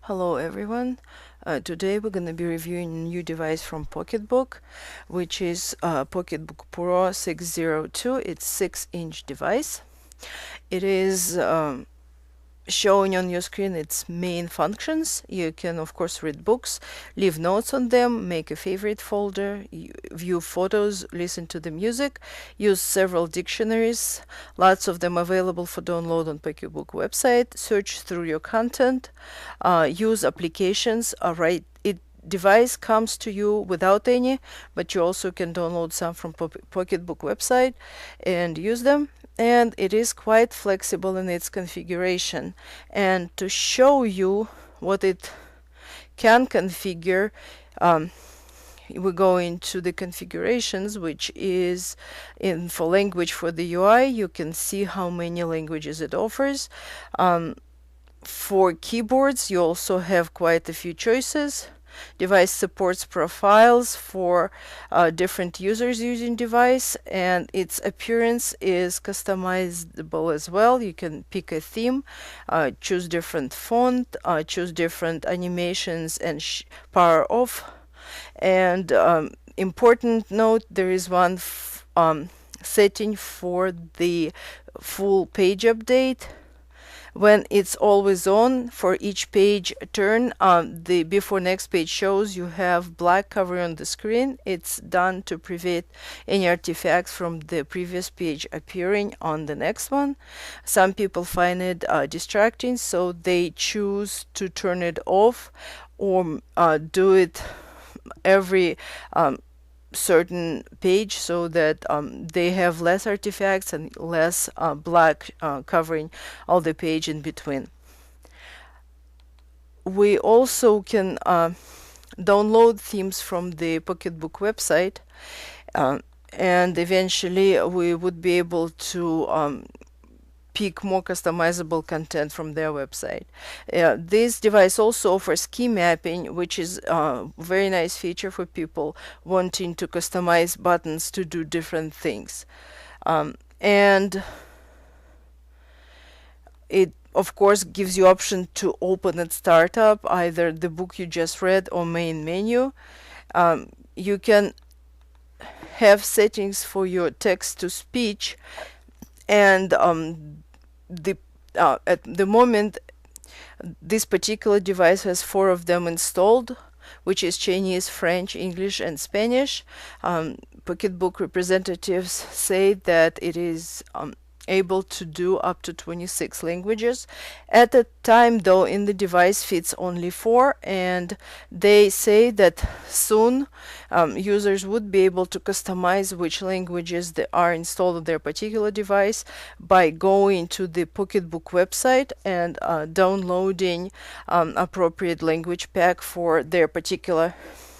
Hello everyone. Today we're going to be reviewing a new device from Pocketbook, which is Pocketbook Pro 602. It's 6-inch device. It is showing on your screen its main functions. You can of course read books, leave notes on them, make a favorite folder, view photos, listen to the music, use several dictionaries, lots of them available for download on Pocketbook website, search through your content, use applications, device comes to you without any, but you also can download some from Pocketbook website and use them. And it is quite flexible in its configuration. And to show you what it can configure, we go into the configurations, which is for language. For the UI, you can see how many languages it offers. For keyboards, you also have quite a few choices. Device supports profiles for different users using device, and its appearance is customizable as well. You can pick a theme, choose different font, choose different animations and power off. And important note, there is one setting for the full page update. When it's always on, for each page turn, the before next page shows you have black cover on the screen. It's done to prevent any artifacts from the previous page appearing on the next one. Some people find it distracting, so they choose to turn it off or do it every certain page so that they have less artifacts and less black covering all the page in between. We also can download themes from the Pocketbook website, and eventually we would be able to pick more customizable content from their website. This device also offers key mapping, which is a very nice feature for people wanting to customize buttons to do different things. And it of course gives you option to open and start up either the book you just read or main menu. You can have settings for your text to speech, and at the moment this particular device has 4 of them installed, which is Chinese, French, English, and Spanish. Pocketbook representatives say that it is able to do up to 26 languages. At the time though, in the device fits only 4, and they say that soon users would be able to customize which languages they are installed on their particular device by going to the Pocketbook website and downloading appropriate language pack for their particular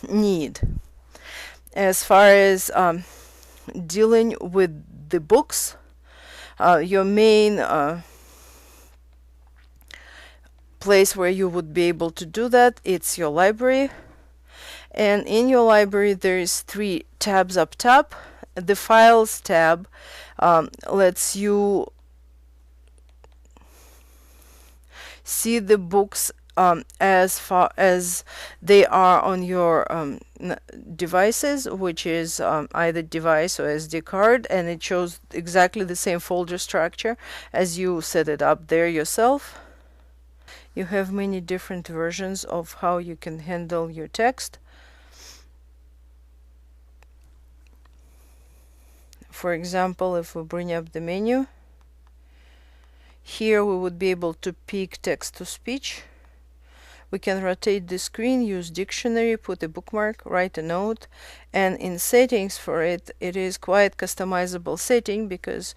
need. As far as dealing with the books, your main place where you would be able to do that, it's your library. And in your library there is 3 tabs up top. The Files tab lets you see the books as far as they are on your devices, which is either device or SD card, and it shows exactly the same folder structure as you set it up there yourself. You have many different versions of how you can handle your text. For example, if we bring up the menu, here we would be able to pick text to speech. We can rotate the screen, use dictionary, put a bookmark, write a note, and in settings for it, it is quite customizable setting because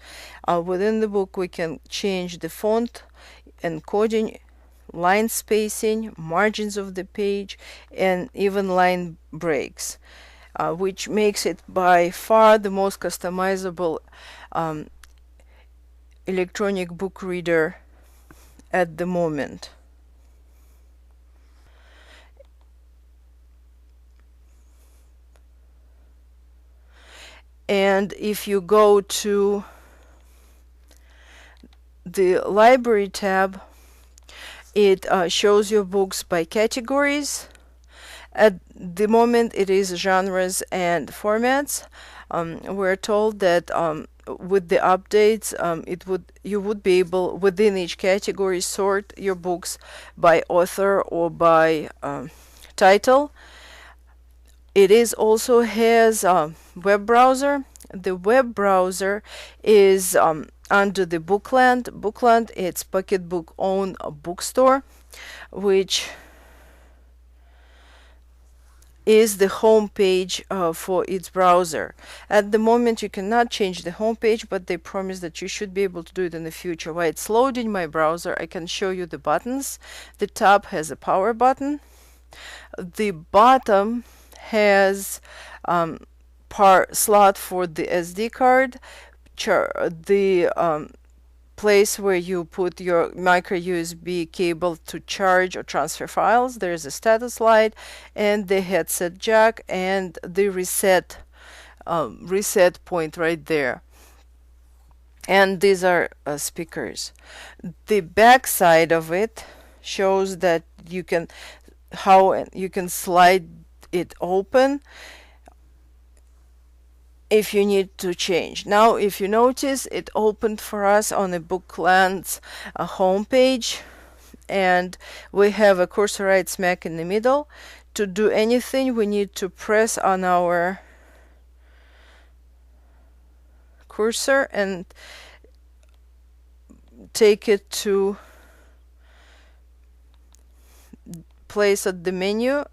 within the book we can change the font, encoding, line spacing, margins of the page, and even line breaks, which makes it by far the most customizable electronic book reader at the moment. And if you go to the library tab, It shows your books by categories. At the moment, it is genres and formats. We're told that with the updates, you would be able within each category sort your books by author or by title. It is also has a web browser. The web browser is under the Bookland. Bookland, it's Pocketbook own bookstore, which is the home page for its browser. At the moment, you cannot change the home page, but they promise that you should be able to do it in the future. While it's loading my browser, I can show you the buttons. The top has a power button. The bottom has slot for the SD card, the place where you put your micro USB cable to charge or transfer files. There's a status light and the headset jack and the reset point right there. And these are speakers. The back side of it shows that you can slide it open if you need to change. Now, if you notice, it opened for us on a Bookland's homepage, and we have a cursor right smack in the middle. To do anything, we need to press on our cursor and take it to place at the menu.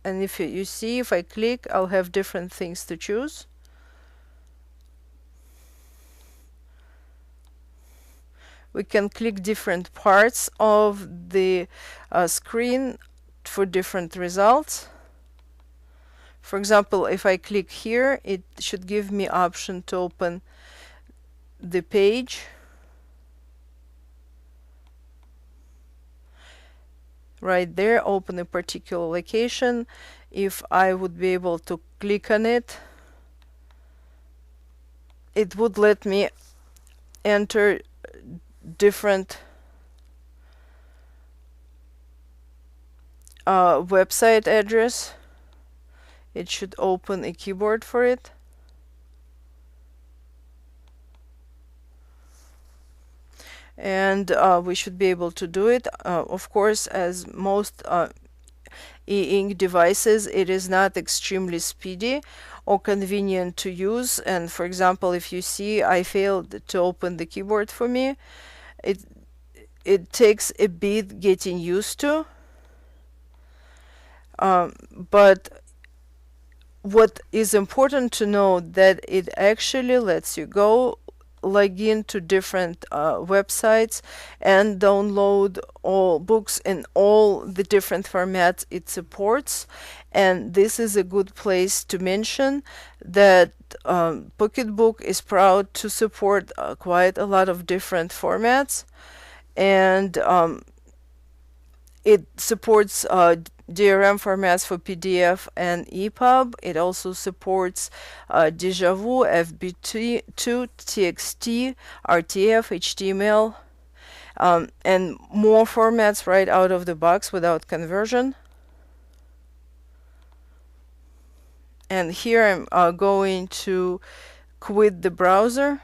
And if you see, if I click, I'll have different things to choose. We can click different parts of the screen for different results. For example, if I click here, it should give me option to open the page. Right there, open a particular location. If I would be able to click on it, it would let me enter different website address. It should open a keyboard for it. And we should be able to do it. Of course, as most e-ink devices, it is not extremely speedy or convenient to use. And for example, if you see I failed to open the keyboard for me, it takes a bit getting used to. But what is important to know that it actually lets you go log in to different websites and download all books in all the different formats it supports. And this is a good place to mention that Pocketbook is proud to support quite a lot of different formats, and it supports DRM formats for PDF and EPUB. It also supports Deja Vu, FBT2, TXT, RTF, HTML, and more formats right out of the box without conversion. And here I'm going to quit the browser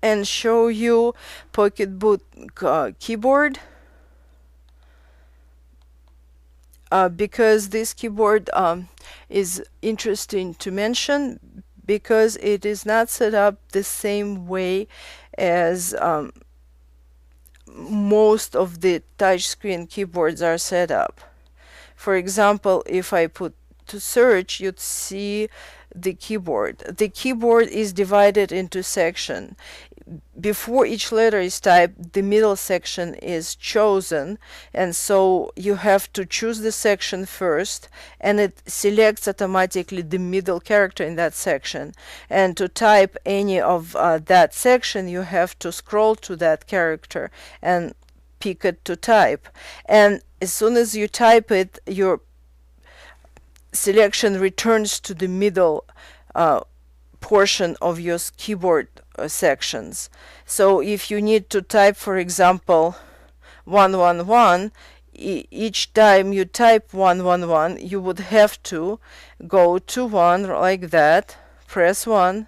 and show you Pocketbook keyboard, because this keyboard is interesting to mention because it is not set up the same way as most of the touchscreen keyboards are set up. For example, if I put to search, you'd see the keyboard. The keyboard is divided into sections. Before each letter is typed, the middle section is chosen, and so you have to choose the section first, and it selects automatically the middle character in that section. And to type any of that section, you have to scroll to that character and pick it to type. And as soon as you type it, your selection returns to the middle portion of your keyboard sections. So if you need to type, for example, 111, each time you type 111, you would have to go to 1 like that, press 1,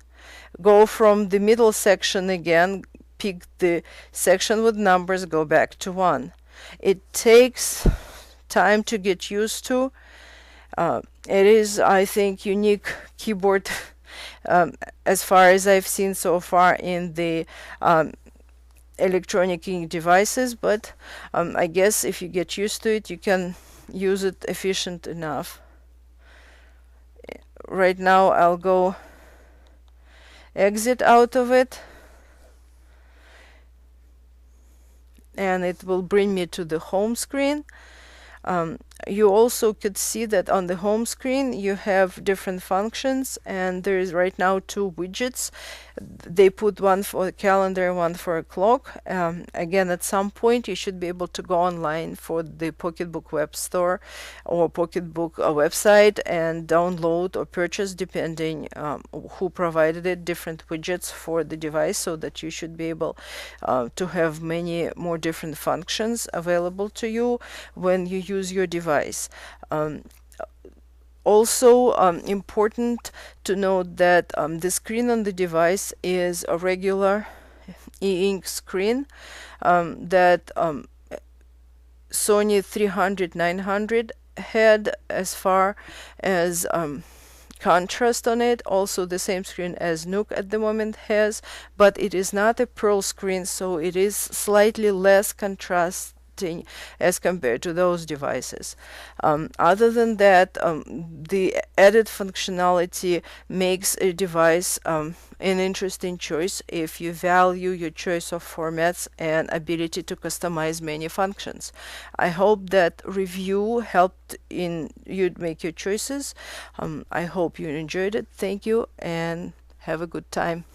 go from the middle section again, pick the section with numbers, go back to 1. It takes time to get used to. It is, I think, unique keyboard as far as I've seen so far in the electronic devices, but I guess if you get used to it, you can use it efficient enough. Right now I'll go exit out of it, and it will bring me to the home screen. You also could see that on the home screen you have different functions, and there is right now 2 widgets. They put one for a calendar, one for a clock. Again, at some point you should be able to go online for the Pocketbook web store or Pocketbook website and download or purchase, depending who provided it, different widgets for the device, so that you should be able to have many more different functions available to you when you use your device. Also important to note that the screen on the device is a regular e-ink screen that Sony 300-900 had as far as contrast on it. Also the same screen as Nook at the moment has, but it is not a Pearl screen, so it is slightly less contrast as compared to those devices. Other than that, the added functionality makes a device an interesting choice if you value your choice of formats and ability to customize many functions. I hope that review helped in you make your choices. I hope you enjoyed it. Thank you and have a good time.